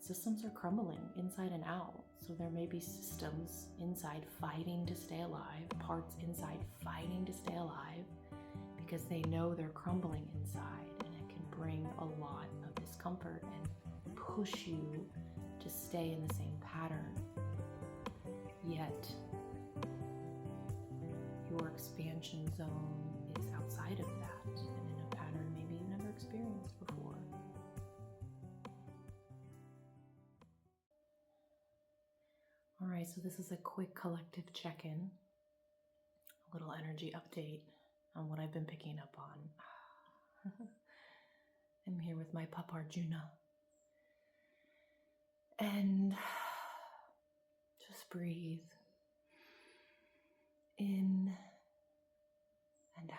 systems are crumbling inside and out. So there may be systems inside fighting to stay alive, parts inside fighting to stay alive, because they know they're crumbling inside, and it can bring a lot of discomfort and push you to stay in the same pattern. Yet your expansion zone is outside of that and in a pattern maybe you've never experienced before. All right, so this is a quick collective check-in, a little energy update on what I've been picking up on. I'm here with my pup Arjuna. And just breathe in and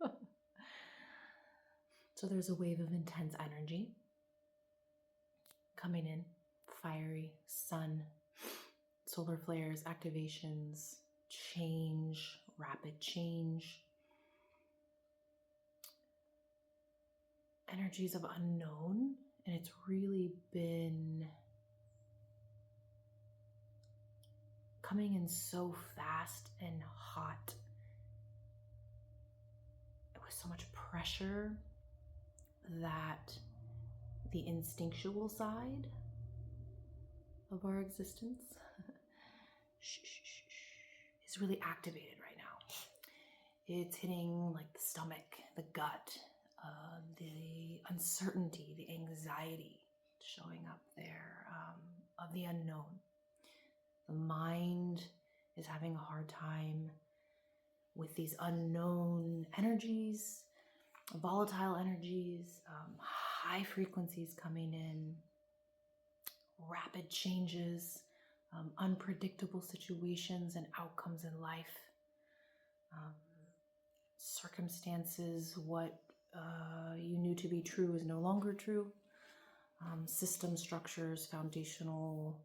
out. So there's a wave of intense energy coming in, fiery, sun, solar flares, activations, change, rapid change, energies of unknown, and it's really been coming in so fast and hot, with so much pressure that the instinctual side of our existence is really activated right now. It's hitting like the stomach, the gut, the uncertainty, the anxiety showing up there, of the unknown. The mind is having a hard time with these unknown energies, volatile energies, high frequencies coming in, rapid changes, unpredictable situations and outcomes in life, circumstances, what you knew to be true is no longer true, system structures, foundational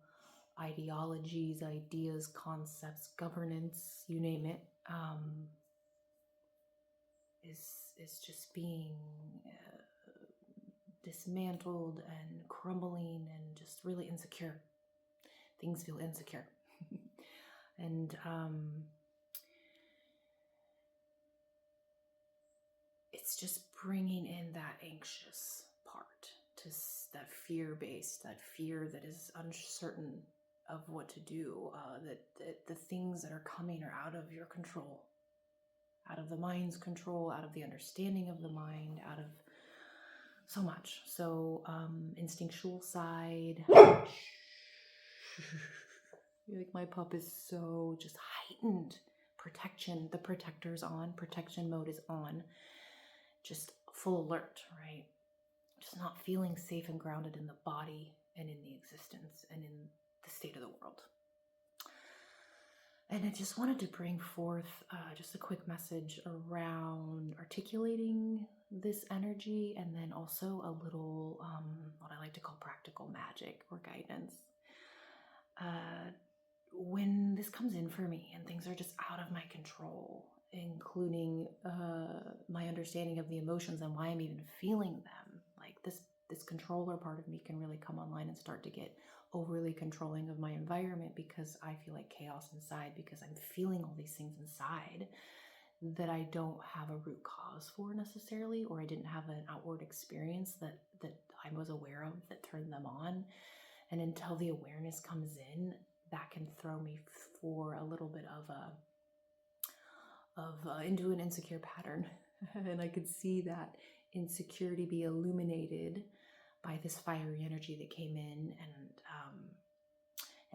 ideologies, ideas, concepts, governance, you name it, is just being dismantled and crumbling and just really insecure. Things feel insecure. And it's just bringing in that anxious part, to that fear-based, that fear that is uncertain of what to do, that the things that are coming are out of your control, out of the mind's control, out of the understanding of the mind, out of so much. So instinctual side, like my pup is so just heightened protection. The protector's on, protection mode is on, just full alert, right? Just not feeling safe and grounded in the body and in the existence and in the state of the world. And I just wanted to bring forth just a quick message around articulating this energy, and then also a little, what I like to call practical magic or guidance. When this comes in for me and things are just out of my control, including my understanding of the emotions and why I'm even feeling them, like this controller part of me can really come online and start to get overly controlling of my environment, because I feel like chaos inside, because I'm feeling all these things inside that I don't have a root cause for necessarily, or I didn't have an outward experience that I was aware of that turned them on. And until the awareness comes in, that can throw me for a little bit of into an insecure pattern. And I could see that insecurity be illuminated by this fiery energy that came in, and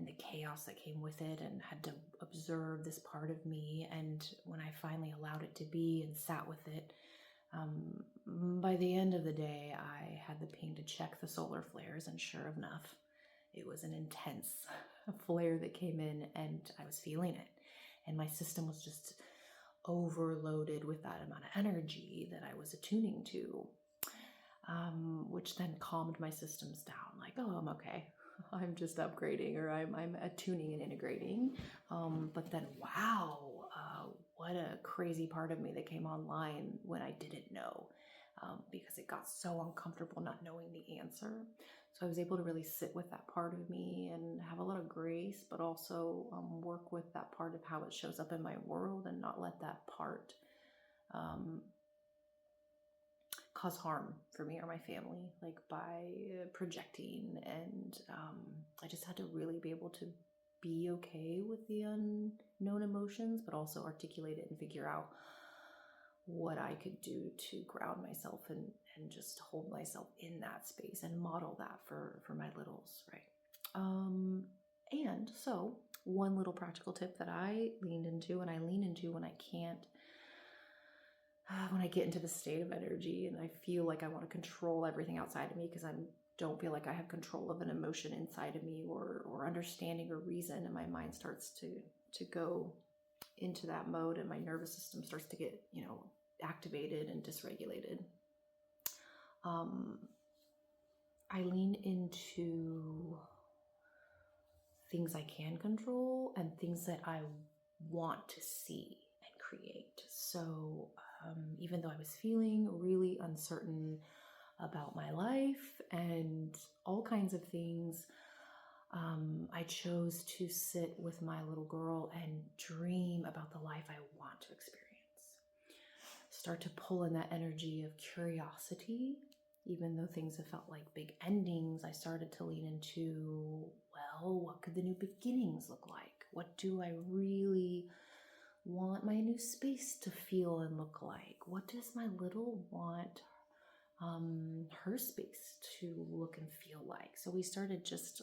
the chaos that came with it, and had to observe this part of me. And when I finally allowed it to be and sat with it, by the end of the day, I had the ping to check the solar flares, and sure enough, it was an intense flare that came in, and I was feeling it. And my system was just overloaded with that amount of energy that I was attuning to, which then calmed my systems down. Like, oh, I'm okay. I'm just upgrading, or I'm attuning and integrating. But then, wow, what a crazy part of me that came online when I didn't know. because it got so uncomfortable not knowing the answer. So I was able to really sit with that part of me and have a lot of grace, but also work with that part of how it shows up in my world and not let that part cause harm for me or my family, like by projecting. And I just had to really be able to be okay with the unknown emotions, but also articulate it and figure out what I could do to ground myself and just hold myself in that space and model that for my littles, right? And so one little practical tip that I leaned into, and I lean into when I can't, when I get into the state of energy and I feel like I want to control everything outside of me because I don't feel like I have control of an emotion inside of me or understanding or reason, and my mind starts to go into that mode and my nervous system starts to get, activated and dysregulated. I lean into things I can control and things that I want to see and create. So even though I was feeling really uncertain about my life and all kinds of things, I chose to sit with my little girl and dream about the life I want to experience. Start to pull in that energy of curiosity. Even though things have felt like big endings, I started to lean into, well, what could the new beginnings look like? What do I really want my new space to feel and look like? What does my little want her space to look and feel like? So we started just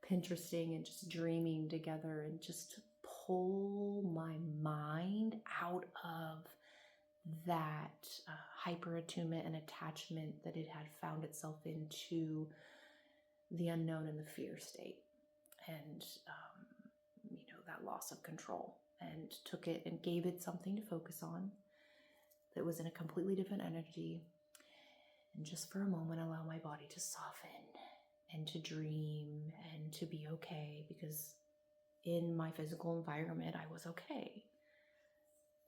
Pinteresting and just dreaming together and just pull my mind out of that hyper attunement and attachment that it had found itself into the unknown and the fear state, and that loss of control, and took it and gave it something to focus on that was in a completely different energy, and just for a moment allow my body to soften and to dream and to be okay, because in my physical environment I was okay.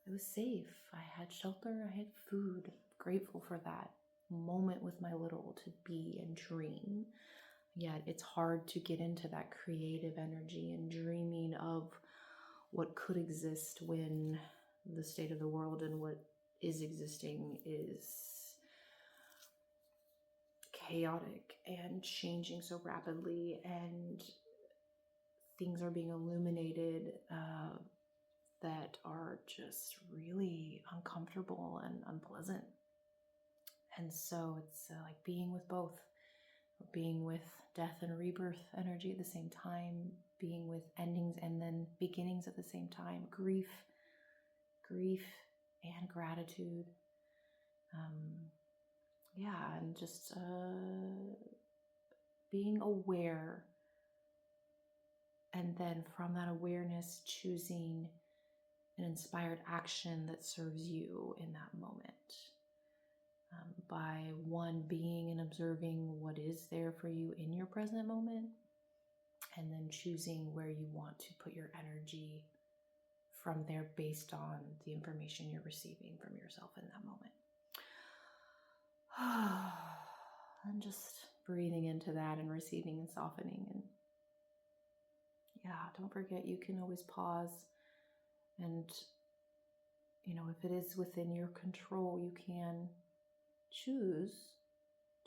I was safe. I had shelter. I had food. Grateful for that moment with my little to be and dream. Yet it's hard to get into that creative energy and dreaming of what could exist when the state of the world and what is existing is chaotic and changing so rapidly, and things are being illuminated that are just really uncomfortable and unpleasant. And so it's like being with both, being with death and rebirth energy at the same time, being with endings and then beginnings at the same time, grief and gratitude. And just being aware, and then from that awareness choosing an inspired action that serves you in that moment. By one, being and observing what is there for you in your present moment, and then choosing where you want to put your energy from there based on the information you're receiving from yourself in that moment. And just breathing into that and receiving and softening. And don't forget, you can always pause. And, if it is within your control, you can choose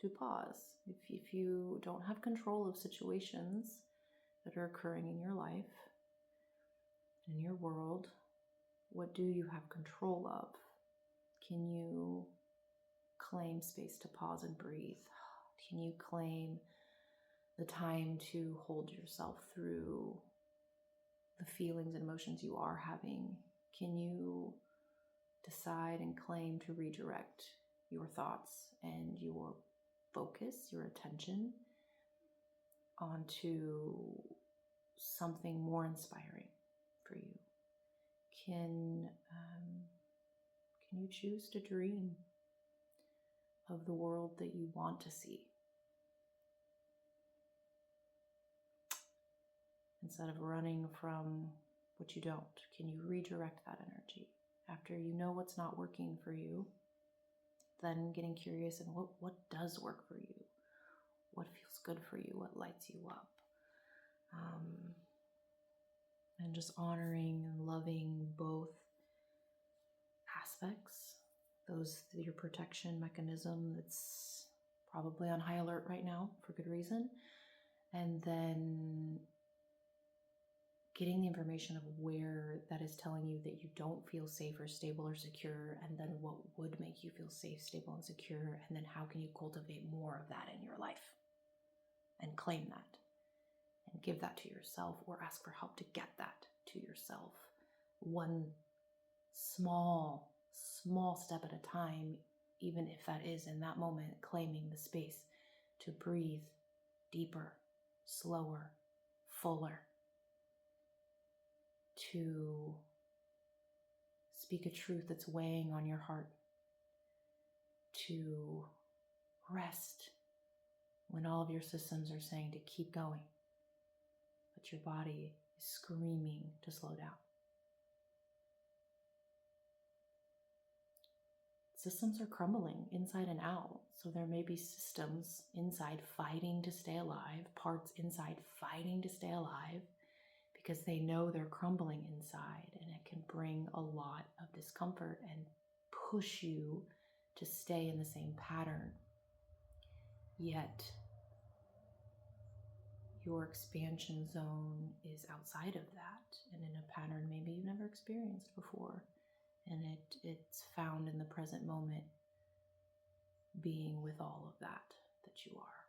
to pause. If you don't have control of situations that are occurring in your life, in your world, what do you have control of? Can you claim space to pause and breathe? Can you claim the time to hold yourself through the feelings and emotions you are having? Can you decide and claim to redirect your thoughts and your focus, your attention onto something more inspiring for you? Can you choose to dream of the world that you want to see, instead of running from what you don't? Can you redirect that energy after you know what's not working for you? then getting curious and what does work for you, what feels good for you, what lights you up. And just honoring and loving both aspects. Those, your protection mechanism that's probably on high alert right now for good reason. And then getting the information of where that is telling you that you don't feel safe or stable or secure, and then what would make you feel safe, stable, and secure, and then how can you cultivate more of that in your life and claim that and give that to yourself, or ask for help to get that to yourself. One small step at a time, even if that is in that moment claiming the space to breathe deeper, slower, fuller, to speak a truth that's weighing on your heart, to rest when all of your systems are saying to keep going, but your body is screaming to slow down. Systems are crumbling inside and out, so there may be systems inside fighting to stay alive, parts inside fighting to stay alive, because they know they're crumbling inside, and it can bring a lot of discomfort and push you to stay in the same pattern. Yet, your expansion zone is outside of that, and in a pattern maybe you've never experienced before. And it's found in the present moment, being with all of that you are.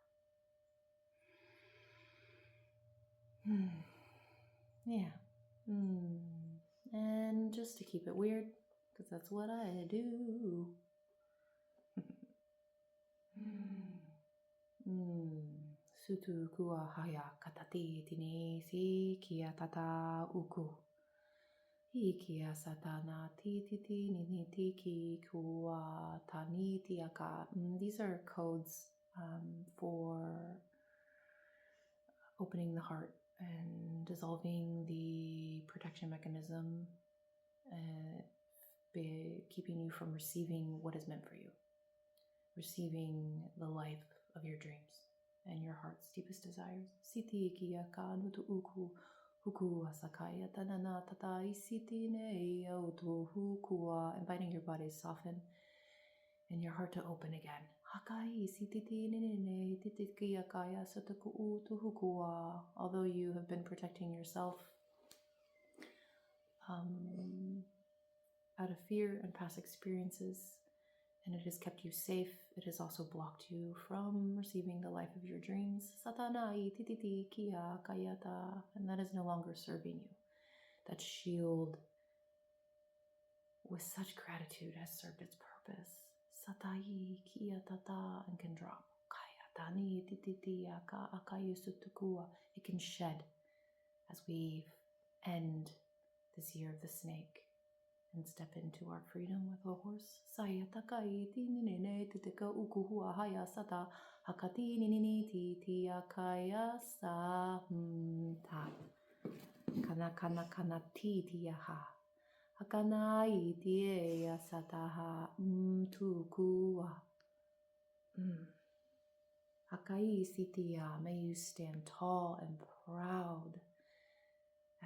Yeah. And just to keep it weird, because that's what I do. Sutu kua haya katati tini si kia tata uku. Ikia satana titi nini tiki kua tani tiaka. These are codes for opening the heart and dissolving the protection mechanism, keeping you from receiving what is meant for you, receiving the life of your dreams and your heart's deepest desires. Siti kia ka nutu uku huku asakaya tanana tata isiti ne autu hukua, inviting your body to soften and your heart to open again. Hakai sititi nene titikia kaya sataku utu hukua. Although you have been protecting yourself out of fear and past experiences, and it has kept you safe, it has also blocked you from receiving the life of your dreams. Satanai tititi kia kayata, and that is no longer serving you. That shield, with such gratitude, has served its purpose. Satai kia tata, and can drop. Kaya tani tititi aka akayu sutukua. It can shed as we end this year of the snake and step into our freedom with a horse. Saya takai tinine titeka ukuhua haya sata hakati ninini titi akaya sa ta kana kana kana titi yaha hakana iti ya sataha tukua hakai sitia. May you stand tall and proud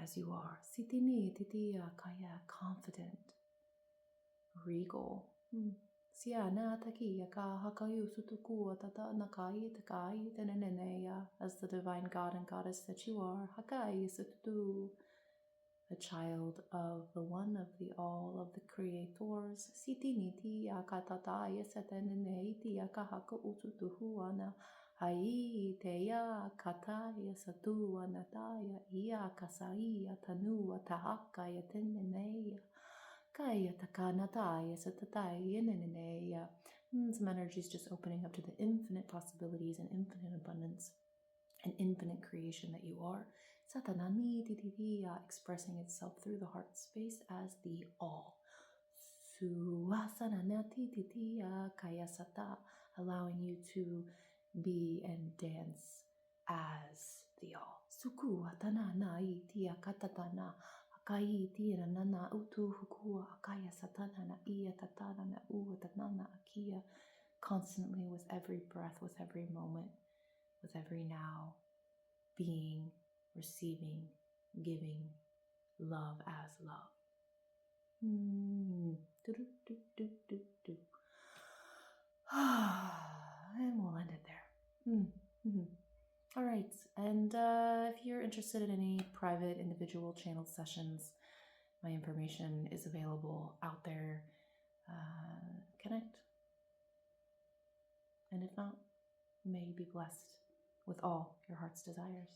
as you are. Sitini titia kaya, confident, regal. Siana takia ka hakayu sutukua tata nakai takai teneneya, as the divine god and goddess that you are. Hakai sutu, a child of the one, of the all, of the creators. Sitini tia katataya setenene tia kahaka ututuhuana. Ai teia kataya satua nataya ia kasaya tanua tahakaya teneneya kaya takanataya satataya neneneya. Some energies just opening up to the infinite possibilities and infinite abundance and infinite creation that you are. Satanani titiya, expressing itself through the heart space as the all. Suasananati titiya kaya sata, allowing you to be and dance as the all. Suku atana nai tia katatana Akai tira nana utu hukua akaya satana na iya tatana na ua tatana akia. Constantly, with every breath, with every moment, with every now, being, receiving, giving, love as love. Do-do-do-do-do-do. And we'll end it there. All right. And if you're interested in any private individual channeled sessions, my information is available out there. Connect. And if not, may you be blessed with all your heart's desires.